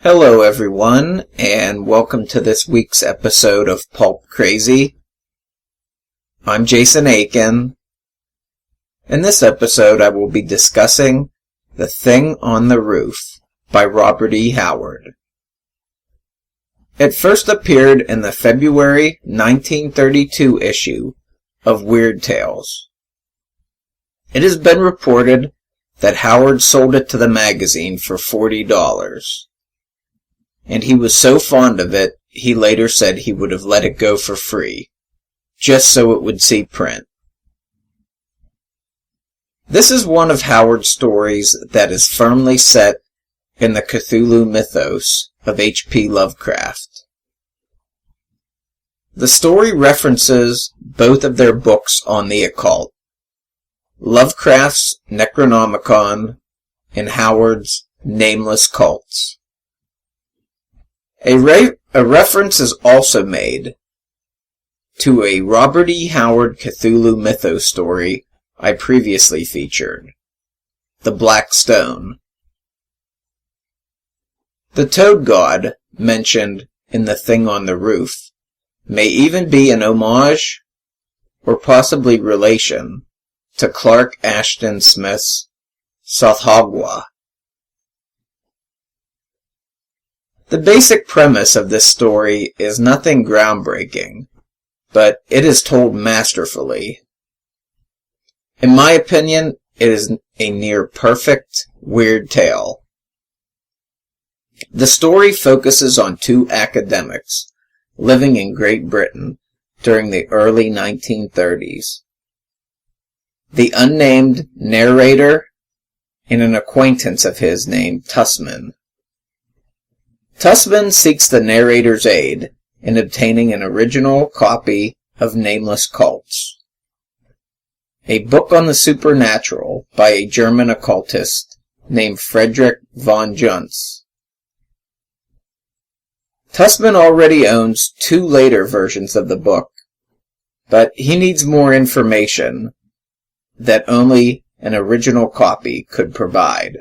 Hello everyone, and welcome to this week's episode of Pulp Crazy. I'm Jason Aiken. In this episode I will be discussing The Thing on the Roof by Robert E. Howard. It first appeared in the February 1932 issue of Weird Tales. It has been reported that Howard sold it to the magazine for $40. And he was so fond of it, he later said he would have let it go for free, just so it would see print. This is one of Howard's stories that is firmly set in the Cthulhu Mythos of H.P. Lovecraft. The story references both of their books on the occult, Lovecraft's Necronomicon and Howard's Nameless Cults. A reference is also made to a Robert E. Howard Cthulhu Mythos story I previously featured, The Black Stone. The toad god mentioned in The Thing on the Roof may even be an homage, or possibly relation, to Clark Ashton Smith's Tsathoggua. The basic premise of this story is nothing groundbreaking, but it is told masterfully. In my opinion, it is a near-perfect, weird tale. The story focuses on two academics living in Great Britain during the early 1930s. The unnamed narrator and an acquaintance of his named Tussman. Tussman seeks the narrator's aid in obtaining an original copy of Nameless Cults, a book on the supernatural by a German occultist named Friedrich von Junz. Tussman already owns two later versions of the book, but he needs more information that only an original copy could provide.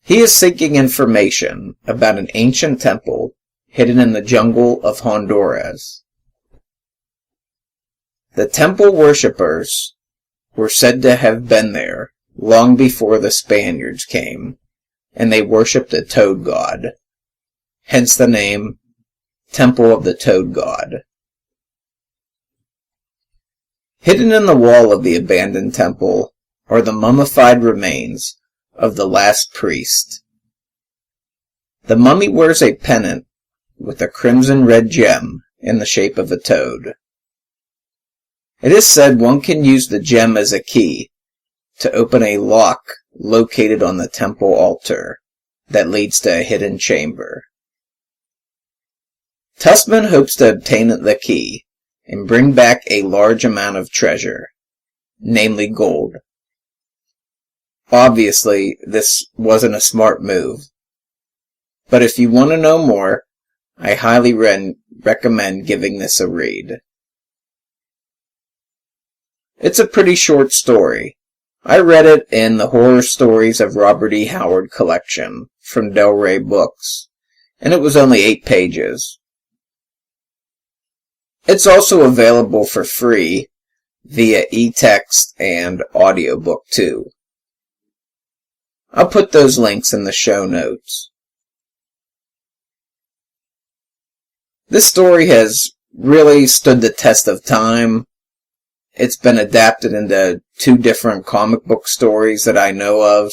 He is seeking information about an ancient temple hidden in the jungle of Honduras. The temple worshippers were said to have been there long before the Spaniards came, and they worshipped a toad god, hence the name Temple of the Toad God. Hidden in the wall of the abandoned temple are the mummified remains of the last priest. The mummy wears a pendant with a crimson-red gem in the shape of a toad. It is said one can use the gem as a key to open a lock located on the temple altar that leads to a hidden chamber. Tussman hopes to obtain the key and bring back a large amount of treasure, namely gold. Obviously, this wasn't a smart move. But if you want to know more, I highly recommend giving this a read. It's a pretty short story. I read it in the Horror Stories of Robert E. Howard collection from Del Rey Books, and it was only 8 pages. It's also available for free via e-text and audiobook too. I'll put those links in the show notes. This story has really stood the test of time. It's been adapted into 2 different comic book stories that I know of.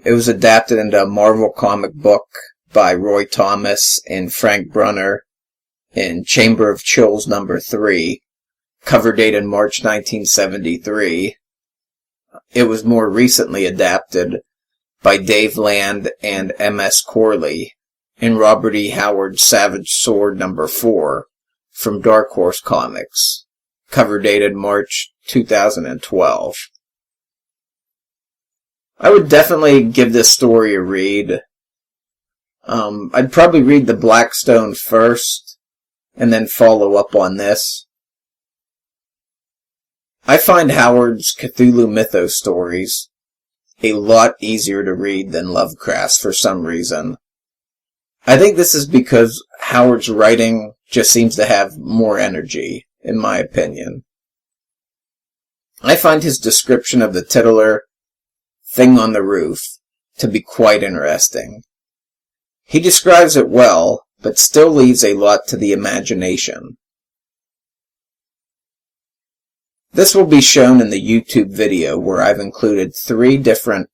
It was adapted into a Marvel comic book by Roy Thomas and Frank Brunner in Chamber of Chills #3, cover dated March 1973. It was more recently adapted by Dave Land and M.S. Corley in Robert E. Howard's Savage Sword #4 from Dark Horse Comics, cover dated March 2012. I would definitely give this story a read. I'd probably read The Black Stone first, and then follow up on this. I find Howard's Cthulhu Mythos stories a lot easier to read than Lovecraft's for some reason. I think this is because Howard's writing just seems to have more energy, in my opinion. I find his description of the titular thing on the roof to be quite interesting. He describes it well, but still leaves a lot to the imagination. This will be shown in the YouTube video where I've included 3 different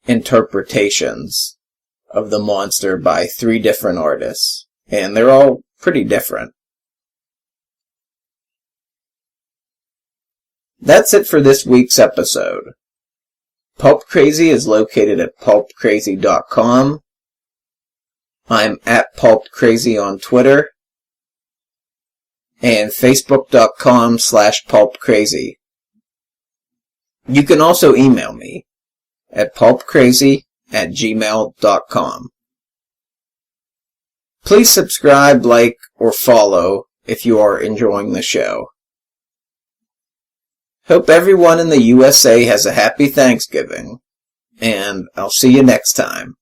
interpretations of the monster by 3 different artists, and they're all pretty different. That's it for this week's episode. Pulp Crazy is located at pulpcrazy.com. I'm at Pulp Crazy on Twitter and facebook.com/pulpcrazy. You can also email me at pulpcrazy@gmail.com. Please subscribe, like, or follow if you are enjoying the show. Hope everyone in the USA has a happy Thanksgiving, and I'll see you next time.